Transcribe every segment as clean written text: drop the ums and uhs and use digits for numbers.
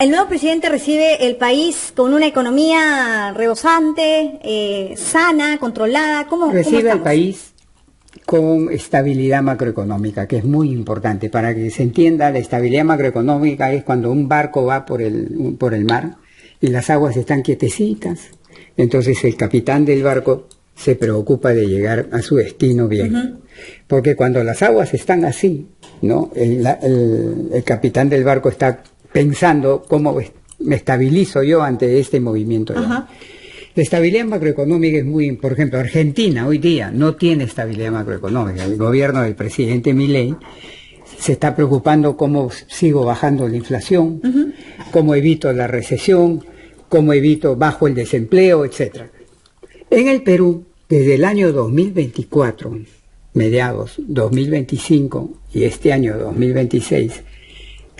El nuevo presidente recibe el país con una economía rebosante, sana, controlada. ¿Cómo recibe al país con estabilidad macroeconómica, que es muy importante. Para que se entienda, la estabilidad macroeconómica es cuando un barco va por el mar y las aguas están quietecitas. Entonces el capitán del barco se preocupa de llegar a su destino bien. Porque cuando las aguas están así, ¿no? El capitán del barco está pensando cómo me estabilizo yo ante este movimiento. La estabilidad macroeconómica es muy... Por ejemplo, Argentina hoy día no tiene estabilidad macroeconómica. El gobierno del presidente Milei se está preocupando cómo sigo bajando la inflación, cómo evito la recesión, cómo bajo el desempleo, etcétera. En el Perú, desde el año 2024, mediados 2025 y este año 2026,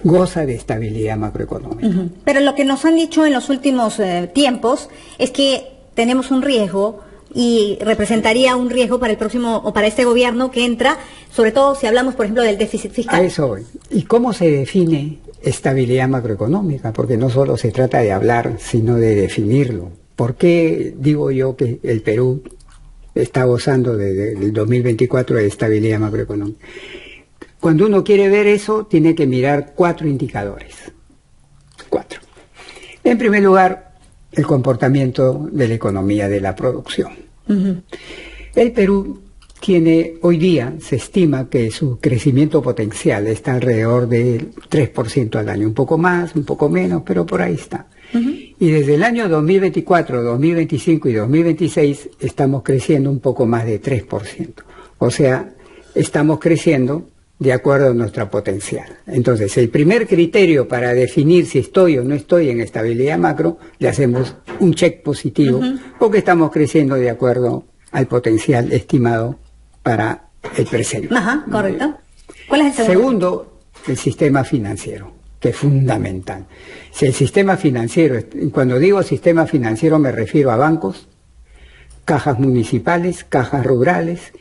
goza de estabilidad macroeconómica. Pero lo que nos han dicho en los últimos tiempos es que tenemos un riesgo y representaría un riesgo para el próximo o para este gobierno que entra, sobre todo si hablamos, por ejemplo, del déficit fiscal. A eso voy. ¿Y cómo se define estabilidad macroeconómica? Porque no solo se trata de hablar, sino de definirlo. ¿Por qué digo yo que el Perú está gozando desde el 2024 de estabilidad macroeconómica? Cuando uno quiere ver eso, tiene que mirar 4 indicadores. 4. En primer lugar, el comportamiento de la economía de la producción. El Perú tiene, hoy día, se estima que su crecimiento potencial está alrededor del 3% al año. Un poco más, un poco menos, pero por ahí está. Y desde el año 2024, 2025 y 2026 estamos creciendo un poco más de 3%. O sea, estamos creciendo de acuerdo a nuestra potencial. Entonces, el primer criterio para definir si estoy o no estoy en estabilidad macro, le hacemos un check positivo, porque estamos creciendo de acuerdo al potencial estimado para el presente. Correcto. ¿Cuál es el segundo? Segundo, el sistema financiero, que es fundamental. Si el sistema financiero, cuando digo sistema financiero me refiero a bancos, cajas municipales, cajas rurales,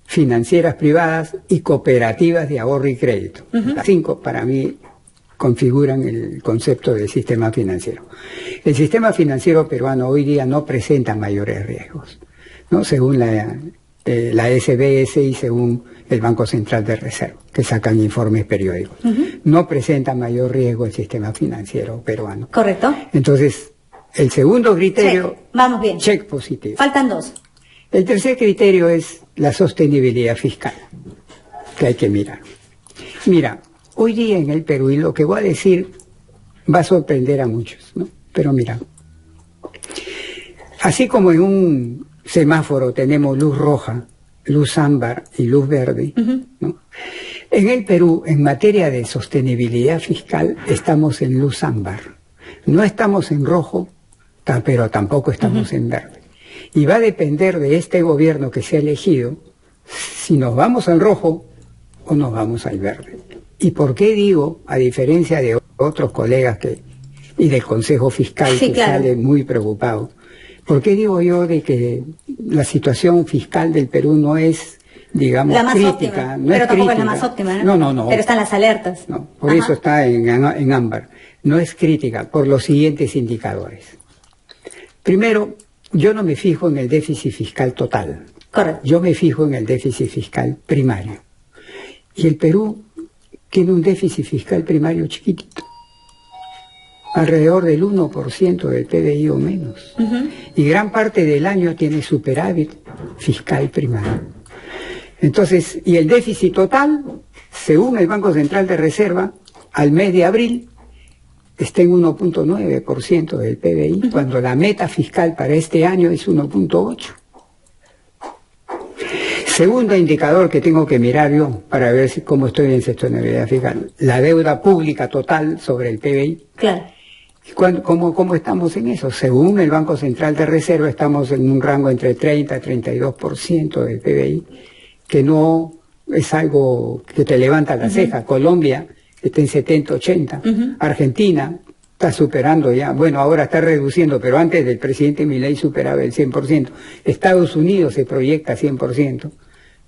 financieras privadas y cooperativas de ahorro y crédito. Las 5 para mí configuran el concepto del sistema financiero. El sistema financiero peruano hoy día no presenta mayores riesgos, ¿no? Según la SBS y según el Banco Central de Reserva, que sacan informes periódicos. No presenta mayor riesgo el sistema financiero peruano. Correcto. Entonces, el segundo criterio, vamos bien. Check positivo. Faltan 2. El tercer criterio es la sostenibilidad fiscal, que hay que mirar. Mira, hoy día en el Perú, y lo que voy a decir va a sorprender a muchos, ¿no? Pero mira, así como en un semáforo tenemos luz roja, luz ámbar y luz verde, ¿no? En el Perú, en materia de sostenibilidad fiscal, estamos en luz ámbar. No estamos en rojo, pero tampoco estamos en verde. Y va a depender de este gobierno que se ha elegido si nos vamos al rojo o nos vamos al verde. ¿Y por qué digo, a diferencia de otros colegas y del Consejo Fiscal sale muy preocupado, por qué digo yo de que la situación fiscal del Perú no es, digamos, la más crítica? Óptima, no pero es tampoco crítica. Es la más óptima, ¿no? No. Pero están las alertas. No, por eso está en ámbar. No es crítica, por los siguientes indicadores. Primero, yo no me fijo en el déficit fiscal total. Correcto. Yo me fijo en el déficit fiscal primario. Y el Perú tiene un déficit fiscal primario chiquitito, alrededor del 1% del PBI o menos. Y gran parte del año tiene superávit fiscal primario. Entonces, y el déficit total, según el Banco Central de Reserva, al mes de abril, está en 1.9% del PBI, cuando la meta fiscal para este año es 1.8%. Segundo indicador que tengo que mirar yo para ver cómo estoy en sostenibilidad fiscal, la deuda pública total sobre el PBI. Claro. ¿Cómo estamos en eso? Según el Banco Central de Reserva, estamos en un rango entre 30 y 32% del PBI, que no es algo que te levanta la ceja. Colombia está en 70-80. Argentina está superando ya, bueno, ahora está reduciendo, pero antes del presidente Milei superaba el 100%. Estados Unidos se proyecta 100%.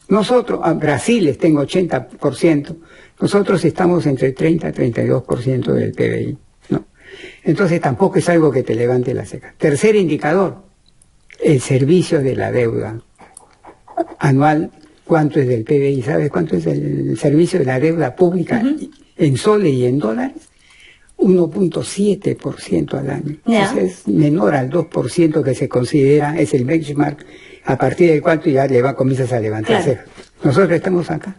Nosotros, Brasil está en 80%. Nosotros estamos entre 30 y 32% del PBI, ¿no? Entonces tampoco es algo que te levante la ceja. Tercer indicador, el servicio de la deuda anual. ¿Cuánto es del PBI? ¿Sabes cuánto es el servicio de la deuda pública en soles y en dólares? 1.7% al año. Entonces es menor al 2% que se considera, es el benchmark, a partir del cual tú ya comienzas a levantar cejas. Nosotros estamos acá.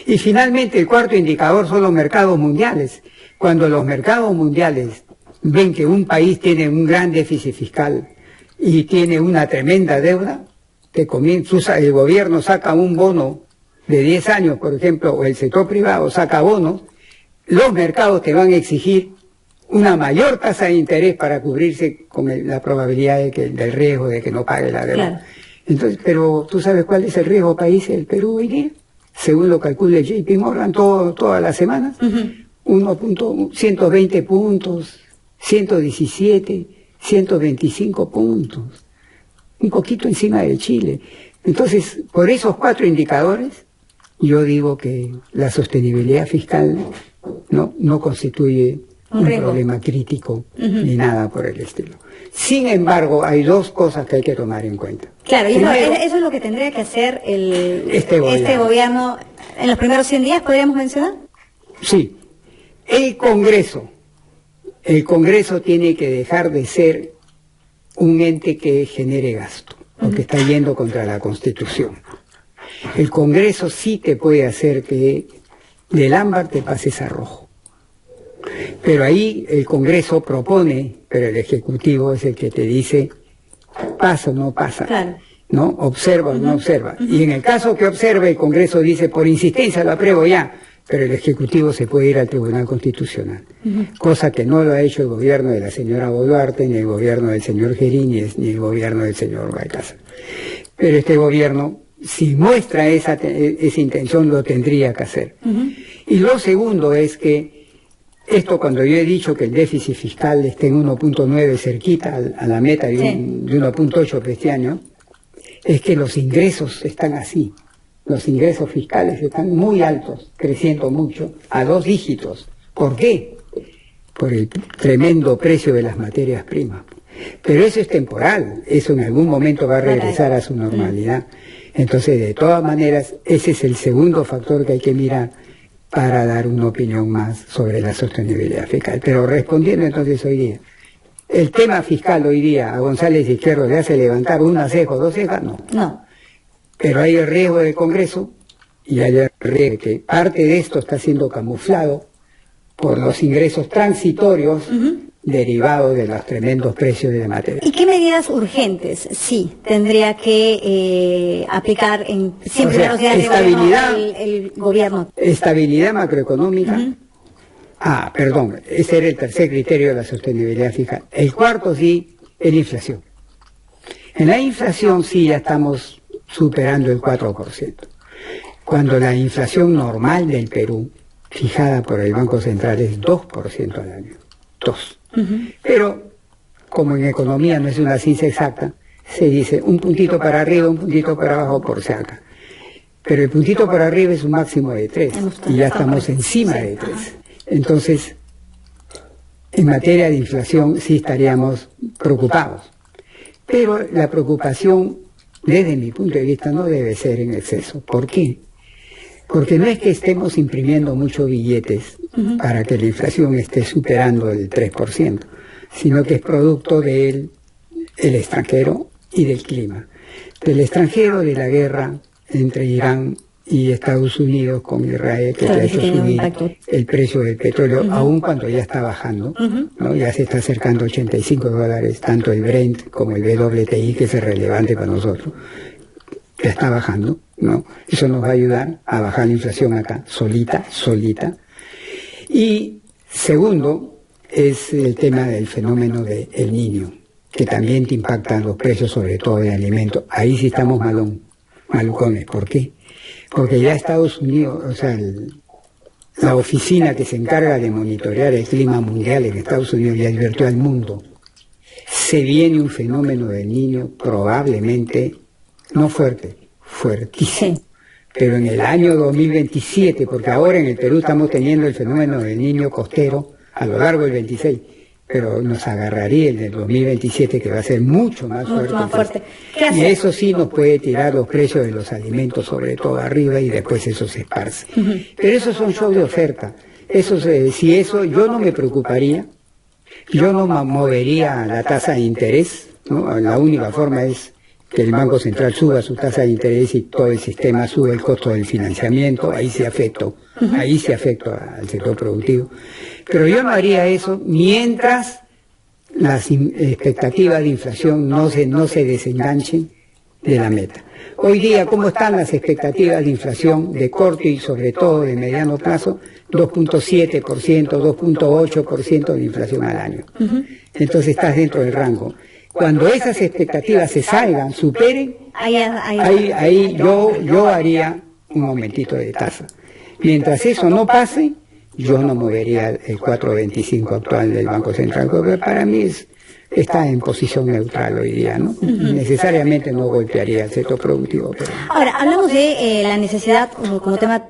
Y finalmente el cuarto indicador son los mercados mundiales. Cuando los mercados mundiales ven que un país tiene un gran déficit fiscal y tiene una tremenda deuda, el gobierno saca un bono de 10 años, por ejemplo, o el sector privado saca bonos, los mercados te van a exigir una mayor tasa de interés para cubrirse con la probabilidad del riesgo de que no pague la deuda. Claro. Entonces, pero ¿tú sabes cuál es el riesgo país del Perú hoy día? Según lo calcula el JP Morgan todas las semanas, 120 puntos, 117, 125 puntos, un poquito encima de Chile. Entonces, por esos 4 indicadores, yo digo que la sostenibilidad fiscal no constituye un problema crítico ni nada por el estilo. Sin embargo, hay 2 cosas que hay que tomar en cuenta. Claro, primero, eso es lo que tendría que hacer este gobierno en los primeros 100 días, ¿podríamos mencionar? Sí. El Congreso tiene que dejar de ser un ente que genere gasto, porque está yendo contra la Constitución. El Congreso sí te puede hacer que del ámbar te pases a rojo. Pero ahí el Congreso propone, pero el Ejecutivo es el que te dice pasa o no pasa, claro, ¿no? Observa o no observa. Y en el caso que observe, el Congreso dice por insistencia lo apruebo ya, pero el Ejecutivo se puede ir al Tribunal Constitucional, cosa que no lo ha hecho el gobierno de la señora Boluarte, ni el gobierno del señor Geríñez, ni el gobierno del señor Balcázar. Pero este gobierno, si muestra esa intención, lo tendría que hacer. Y lo segundo es que esto, cuando yo he dicho que el déficit fiscal esté en 1.9 cerquita a la meta de 1.8 este año, es que los ingresos están así. Los ingresos fiscales están muy altos, creciendo mucho, a 2 dígitos. ¿Por qué? Por el tremendo precio de las materias primas. Pero eso es temporal, eso en algún momento va a regresar a su normalidad. Entonces, de todas maneras, ese es el segundo factor que hay que mirar para dar una opinión más sobre la sostenibilidad fiscal. Pero respondiendo entonces hoy día, ¿el tema fiscal hoy día a González Izquierdo le hace levantar una ceja o 2 cejas? No. No. Pero hay el riesgo del Congreso y hay el riesgo de que parte de esto está siendo camuflado por los ingresos transitorios derivados de los tremendos precios de materia. ¿Y qué medidas urgentes sí tendría que aplicar en 100 primeros días de gobierno el gobierno? Estabilidad macroeconómica. Perdón, ese era el tercer criterio de la sostenibilidad fiscal. El cuarto sí es la inflación. En la inflación sí ya estamos superando el 4%. Cuando la inflación normal del Perú, fijada por el Banco Central, es 2% al año. 2. Pero, como en economía no es una ciencia exacta, se dice un puntito para arriba, un puntito para abajo por cerca. Pero el puntito para arriba es un máximo de 3, y ya estamos encima de 3. Entonces, en materia de inflación sí estaríamos preocupados. Pero la preocupación, desde mi punto de vista, no debe ser en exceso. ¿Por qué? Porque no es que estemos imprimiendo muchos billetes para que la inflación esté superando el 3%, sino que es producto del extranjero y del clima. Del extranjero, de la guerra entre Irán y Estados Unidos con Israel, que ha hecho subir el precio del petróleo, aun cuando ya está bajando, ¿no? Ya se está acercando a $85, tanto el Brent como el WTI, que es relevante para nosotros, ya está bajando, ¿no? Eso nos va a ayudar a bajar la inflación acá, solita. Y segundo, es el tema del fenómeno del El Niño, que también te impacta los precios, sobre todo de alimentos. Ahí sí estamos malucones. ¿Por qué? Porque ya Estados Unidos, o sea, la oficina que se encarga de monitorear el clima mundial en Estados Unidos ya advirtió al mundo. Se viene un fenómeno del Niño probablemente, no fuerte, fuertísimo. Pero en el año 2027, porque ahora en el Perú estamos teniendo el fenómeno del Niño costero a lo largo del 26, pero nos agarraría en el 2027, que va a ser mucho más fuerte. Más fuerte. ¿Qué Y hacer? eso sí nos puede tirar los precios de los alimentos, sobre todo arriba, y después eso se esparce. Pero esos son shows de oferta. Si eso, yo no me preocuparía, yo no movería la tasa de interés, ¿no? La única forma es que el Banco Central suba su tasa de interés y todo el sistema sube el costo del financiamiento, ahí sí afecto al sector productivo. Pero yo no haría eso mientras las expectativas de inflación no se desenganchen de la meta. Hoy día, ¿cómo están las expectativas de inflación de corto y sobre todo de mediano plazo? 2.7%, 2.8% de inflación al año. Entonces estás dentro del rango. Cuando esas expectativas se salgan, superen, ahí yo haría un aumentito de tasa. Mientras eso no pase, yo no movería el 4.25 actual del Banco Central, porque para mí está en posición neutral hoy día, ¿no? Necesariamente no golpearía el sector productivo. Pero... Ahora, hablamos de la necesidad como tema